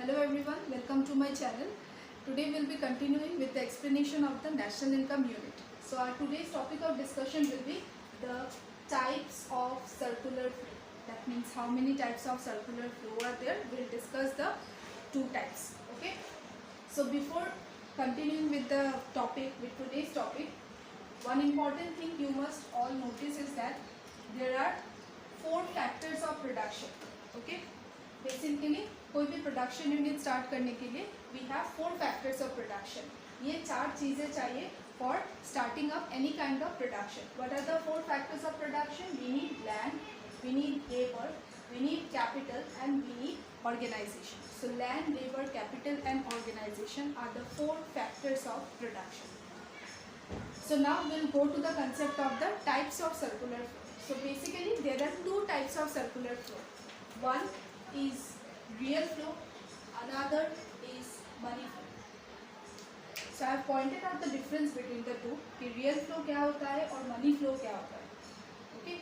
Hello everyone, welcome to my channel. Today we'll be continuing with the explanation of the National Income Unit. So our today's topic of discussion will be the types of circular flow. That means how many types of circular flow are there. We'll discuss the two types. Okay. So before continuing with the topic, with today's topic, one important thing you must all notice is that there are 4 factors of production. Okay. Basically कोई भी production unit start करने के लिए we have 4 factors of production. ये 4 चीज़ें चाहिए for starting up any kind of production. What are the 4 factors of production? We need land, we need labour, we need capital and we need organisation. So land, labour, capital and organisation are the 4 factors of production. So now we'll go to the concept of the types of circular flow. So basically there are 2 types of circular flow. One is real flow, another is money flow. So I have pointed out the difference between the two कि real flow क्या होता है और money flow क्या होता है. Okay.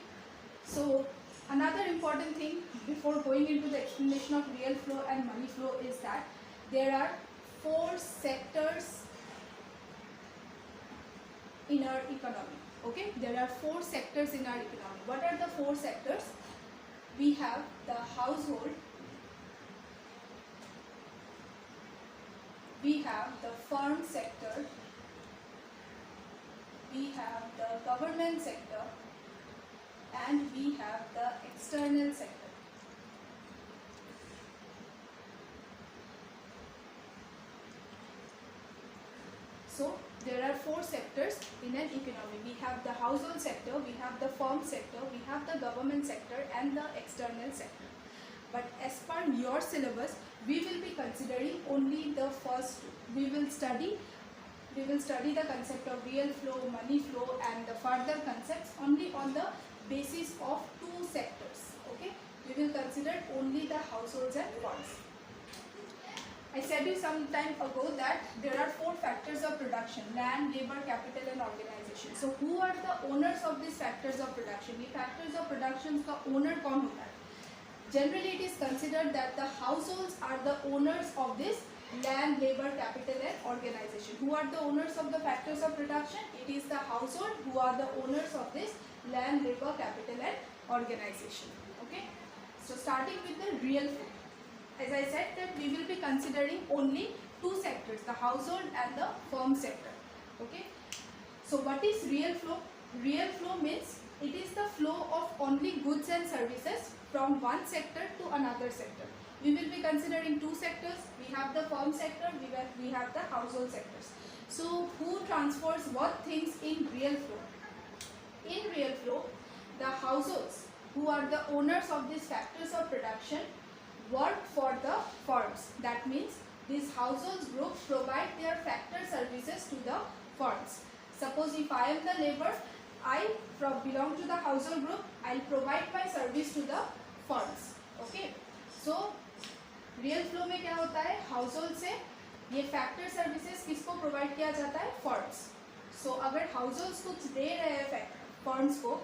So another important thing before going into the explanation of real flow and money flow is that there are 4 sectors in our economy. Okay, there are 4 sectors in our economy. What are the 4 sectors? We have the household, we have the firm sector, we have the government sector, and we have the external sector. So there are 4 sectors in an economy. We have the household sector, we have the firm sector, we have the government sector and the external sector. But as per your syllabus, we will be considering only the first two. We will study the concept of real flow, money flow and the further concepts only on the basis of 2 sectors. Okay? We will consider only the households and firms. I said you some time ago that there are 4 factors of production: land, labor, capital and organization. So who are the owners of these factors of production? ये factors of production का owner कौन होता है? Generally it is considered that the households are the owners of this land, labor, capital and organization. Who are the owners of the factors of production? It is the household who are the owners of this land, labor, capital and organization. Okay. So starting with the real flow. As I said that we will be considering only 2 sectors, the household and the firm sector. Okay. So what is real flow? Real flow means it is the flow of only goods and services from one sector to another sector. We will be considering 2 sectors. We have the firm sector, we have the household sectors. So who transfers what things in real flow? In real flow, the households who are the owners of these factors of production work for the firms. That means these households group provide their factor services to the firms. Suppose if I am the labor, I belong to the household group, I will provide my service to the firms. Okay. So real flow में क्या होता है? Household से ये factor services किसको provide किया जाता है? Firms. So अगर households कुछ दे रहे हैं firms को,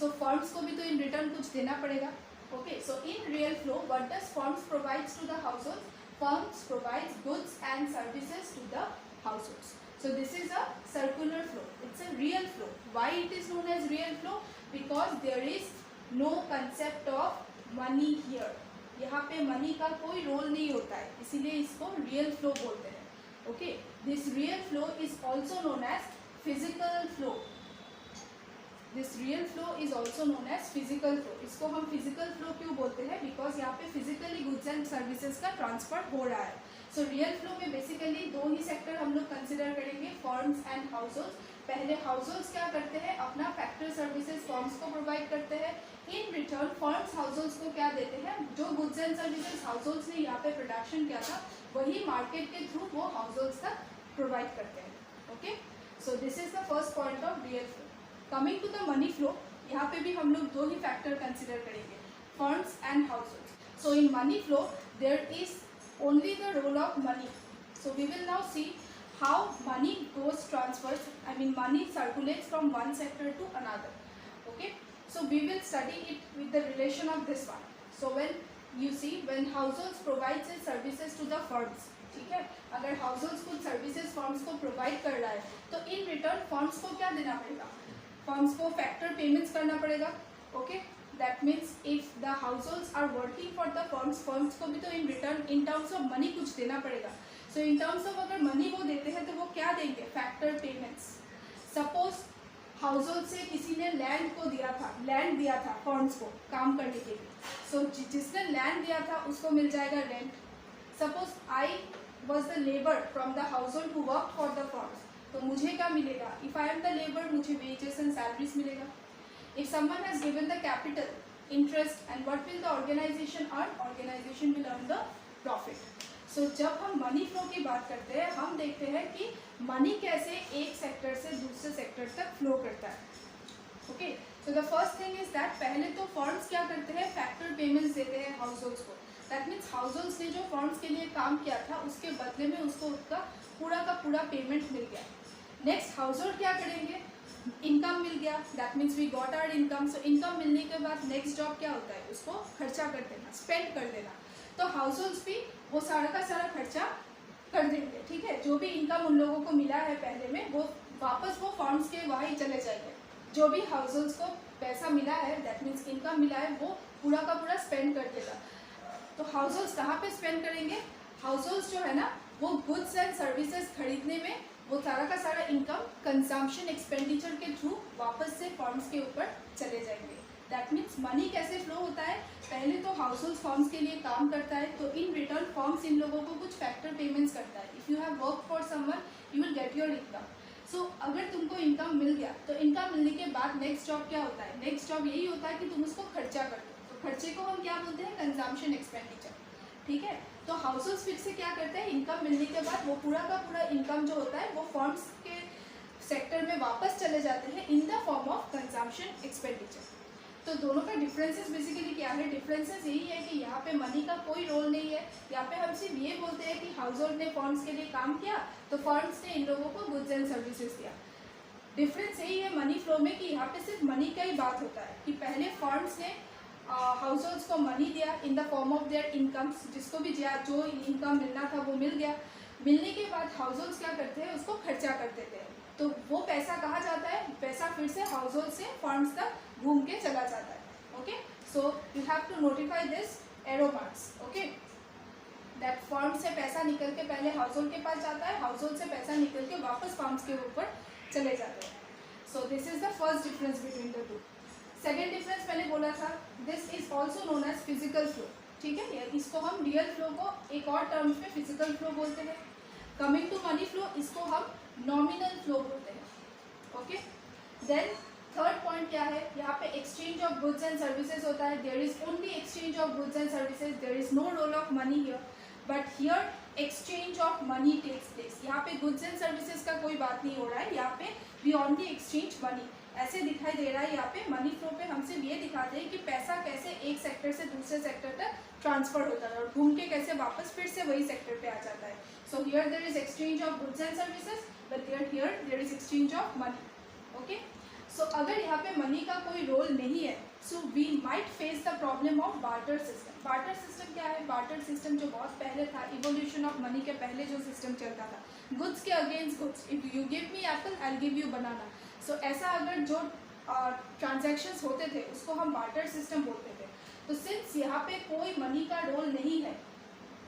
so firms को भी तो in return कुछ देना पड़ेगा. Okay, so in real flow, what does firms provides to the households? Firms provides goods and services to the households. So this is a circular flow. It's a real flow. Why it is known as real flow? Because there is no concept of money here. यहाँ पे money का कोई role नहीं होता है, इसीलिए इसको real flow बोलते हैं. Okay, this real flow is also known as physical flow. This real flow is also known as physical flow. इसको हम physical flow क्यों बोलते हैं? Because यहाँ पे physically goods and services का transfer हो रहा है. So real flow में basically 2 ही sector हम लोग consider करेंगे, firms and households. पहले households क्या करते हैं? अपना factor services firms को provide करते हैं. In return firms households को क्या देते हैं? जो goods and services households ने यहाँ पे production किया था, वही market के through वो households तक provide करते हैं. Okay? So this is the first point of real flow. Coming to the money flow, यहाँ पे भी हम लोग 2 ही factor consider करेंगे, firms and households. So in money flow, there is only the role of money. So we will now see how money goes transfers. I mean money circulates from one sector to another. Okay. So we will study it with the relation of this one. So when you see when households provides its services to the firms, ठीक है, अगर households कुछ services firms को provide कर रहा है तो in return firms को क्या देना पड़ेगा, firms को factor payments करना पड़ेगा. Okay, that means if the households are working for the firms, firms को भी तो in return in terms of money कुछ देना पड़ेगा. So in terms of अगर money वो देते हैं तो वो क्या देंगे, factor payments. Suppose हाउसहोल्ड से किसी ने लैंड दिया था फर्म्स को काम करने के लिए. सो जिसने लैंड दिया था उसको मिल जाएगा rent. Suppose I was the labour from the household who work for the firms, तो मुझे क्या मिलेगा, if I am the labour मुझे वेजेस एंड सैलरीज मिलेगा. If someone has given the capital, interest and what will the organisation earn, organisation will earn the profit. So जब हम money flow की बात करते हैं हम देखते हैं कि मनी कैसे एक सेक्टर से दूसरे सेक्टर तक फ्लो करता है. Okay, so the first thing is that पहले तो फर्म्स क्या करते हैं, फैक्टर पेमेंट्स देते हैं हाउसहोल्ड्स को. दैट मीन्स हाउसहोल्ड्स ने जो फर्म्स के लिए काम किया था उसके बदले में उसको उसका पूरा का पूरा पेमेंट मिल गया. नेक्स्ट हाउसहोल्ड क्या करेंगे, इनकम मिल गया, that means we got our income. So income मिलने के बाद नेक्स्ट जॉब क्या होता है, उसको खर्चा कर देना, स्पेंड कर देना. तो हाउसहोल्ड्स भी वो सारा का सारा खर्चा कर देंगे. ठीक है, जो भी इनकम उन लोगों को मिला है पहले में वो वापस वो फर्म्स के वहाँ ही चले जाएंगे. जो भी हाउसहोल्ड्स को पैसा मिला है, दैट मीन्स इनकम मिला है, वो पूरा का पूरा स्पेंड कर देगा. तो हाउसहोल्ड्स कहाँ पे स्पेंड करेंगे, हाउसहोल्ड्स जो है ना वो गुड्स एंड सर्विसेज खरीदने में वो सारा का सारा इनकम कंजम्पशन एक्सपेंडिचर के थ्रू वापस से फर्म्स के ऊपर चले जाएंगे. दैट मीन्स मनी कैसे फ्लो होता है, पहले तो हाउसहोल्ड फर्म्स के लिए काम करता है तो इन रिटर्न फर्म्स इन लोगों को कुछ फैक्टर पेमेंट्स करता है. If you have work for someone you will get your income. So अगर तुमको इनकम मिल गया तो इनकम मिलने के बाद नेक्स्ट जॉब क्या होता है, नेक्स्ट जॉब यही होता है कि तुम उसको खर्चा कर दो. तो खर्चे को हम क्या बोलते हैं, कंजम्पशन एक्सपेंडिचर. ठीक है, तो हाउसहोल्ड फिर से क्या करते हैं, इनकम मिलने के बाद वो पूरा का पूरा इनकम जो होता है वो फर्म्स के सेक्टर में वापस चले जाते हैं in the form of consumption expenditure. तो दोनों का डिफरेंसेस बेसिकली क्या है, डिफरेंसेस यही है कि यहाँ पे मनी का कोई रोल नहीं है. यहाँ पे हम सिर्फ ये बोलते हैं कि हाउसहोल्ड ने फर्म्स के लिए काम किया तो फर्म्स ने इन लोगों को गुड्स एंड सर्विसेज दिया. डिफरेंस यही है मनी फ्लो में कि यहाँ पे सिर्फ मनी का ही बात होता है कि पहले फर्म्स ने हाउसहोल्ड्स को मनी दिया in the form of their incomes, जिसको भी जो इनकम मिलना था वो मिल गया. मिलने के बाद हाउसहोल्ड्स क्या करते हैं, उसको खर्चा कर देते हैं. तो वो पैसा कहाँ जाता है, पैसा फिर से हाउसहोल्ड से फर्म्स तक घूम के चला जाता है. Okay, so you have to notify this arrow marks. Okay, that firm से पैसा निकल के पहले हाउसहोल्ड के पास जाता है, हाउसहोल्ड से पैसा निकल के वापस फर्म्स के ऊपर चले जाते हैं. So this is the first difference between the two. Second difference मैंने बोला था, this is also known as physical flow. ठीक है, इसको हम रियल फ्लो को एक और टर्म्स में फिजिकल फ्लो बोलते हैं. कमिंग टू मनी फ्लो, इसको हम नॉमिनल फ्लो बोलते हैं. ओके, देन थर्ड पॉइंट क्या है, यहाँ पे exchange of goods and services होता है. There is only exchange of goods and services, there is no role of money here. But here exchange of money takes place. यहाँ पे goods and services का कोई बात नहीं हो रहा है, यहाँ पे वी ओनली एक्सचेंज मनी. ऐसे दिखाई दे रहा है यहाँ पे मनी फ्लो पे हम सिर्फ ये दिखाते हैं कि पैसा कैसे एक सेक्टर से दूसरे सेक्टर तक ट्रांसफर होता है और घूम के कैसे वापस फिर से वही सेक्टर पे आ जाता है. So here there is exchange of goods and services, but here there is exchange of money. Okay, so अगर यहाँ पे मनी का कोई रोल नहीं है, so we might face the problem of barter system. Barter system क्या है, barter system जो बहुत पहले था, इवोल्यूशन ऑफ मनी के पहले जो सिस्टम चलता था, गुड्स के against goods. If you give me apple I will give you banana. So ऐसा अगर जो ट्रांजैक्शंस होते थे उसको हम बार्टर सिस्टम बोलते थे. तो सिंस यहाँ पे कोई मनी का रोल नहीं है,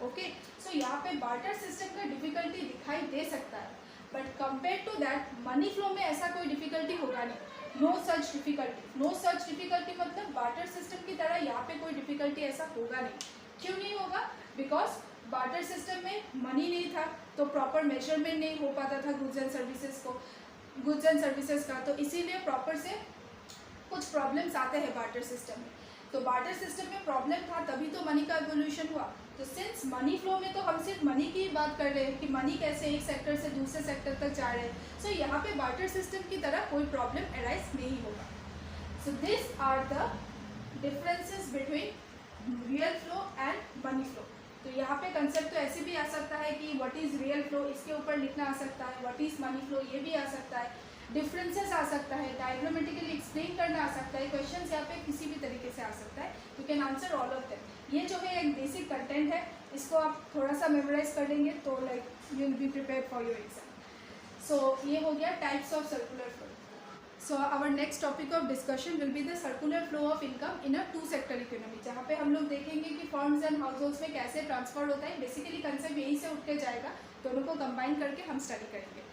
ओके, सो यहाँ पे बार्टर सिस्टम का डिफिकल्टी दिखाई दे सकता है. But compare to that money flow में ऐसा कोई डिफिकल्टी होगा नहीं. No such difficulty, no such difficulty मतलब बार्टर सिस्टम की तरह यहाँ पे कोई डिफिकल्टी ऐसा होगा नहीं. क्यों नहीं होगा, बिकॉज बार्टर सिस्टम में मनी नहीं था तो प्रॉपर मेजरमेंट नहीं हो पाता था गुड्स एंड सर्विसेज का. तो इसीलिए प्रॉपर से कुछ प्रॉब्लम्स आते हैं बार्टर सिस्टम में. तो बार्टर सिस्टम में प्रॉब्लम था तभी तो मनी का इवोल्यूशन हुआ. तो सिंस मनी फ्लो में तो हम सिर्फ मनी की बात कर रहे हैं कि मनी कैसे एक सेक्टर से दूसरे सेक्टर तक जा रहे हैं. सो यहाँ पे बार्टर सिस्टम की तरह कोई प्रॉब्लम अराइज नहीं होगा. So this are the differences between real flow and money flow. तो यहाँ पे कंसेप्ट तो ऐसे भी आ सकता है कि व्हाट इज़ रियल फ्लो, इसके ऊपर लिखना आ सकता है. व्हाट इज़ मनी फ्लो ये भी आ सकता है. डिफरेंसेस आ सकता है, डायग्रामेटिकली एक्सप्लेन करना आ सकता है. क्वेश्चंस यहाँ पे किसी भी तरीके से आ सकता है. You can answer all of them. ये जो है एक बेसिक कंटेंट है, इसको आप थोड़ा सा मेमोराइज कर लेंगे तो like you will be prepared for your exam. So ये हो गया types of circular flow. So our next topic of discussion will be the circular flow of income in a two sector economy, जहाँ पे हम लोग देखेंगे कि firms and house holds में कैसे ट्रांसफर होता है। बेसिकली कंसेप्ट यहीं से उठ के जाएगा, दोनों को कंबाइन करके हम स्टडी करेंगे।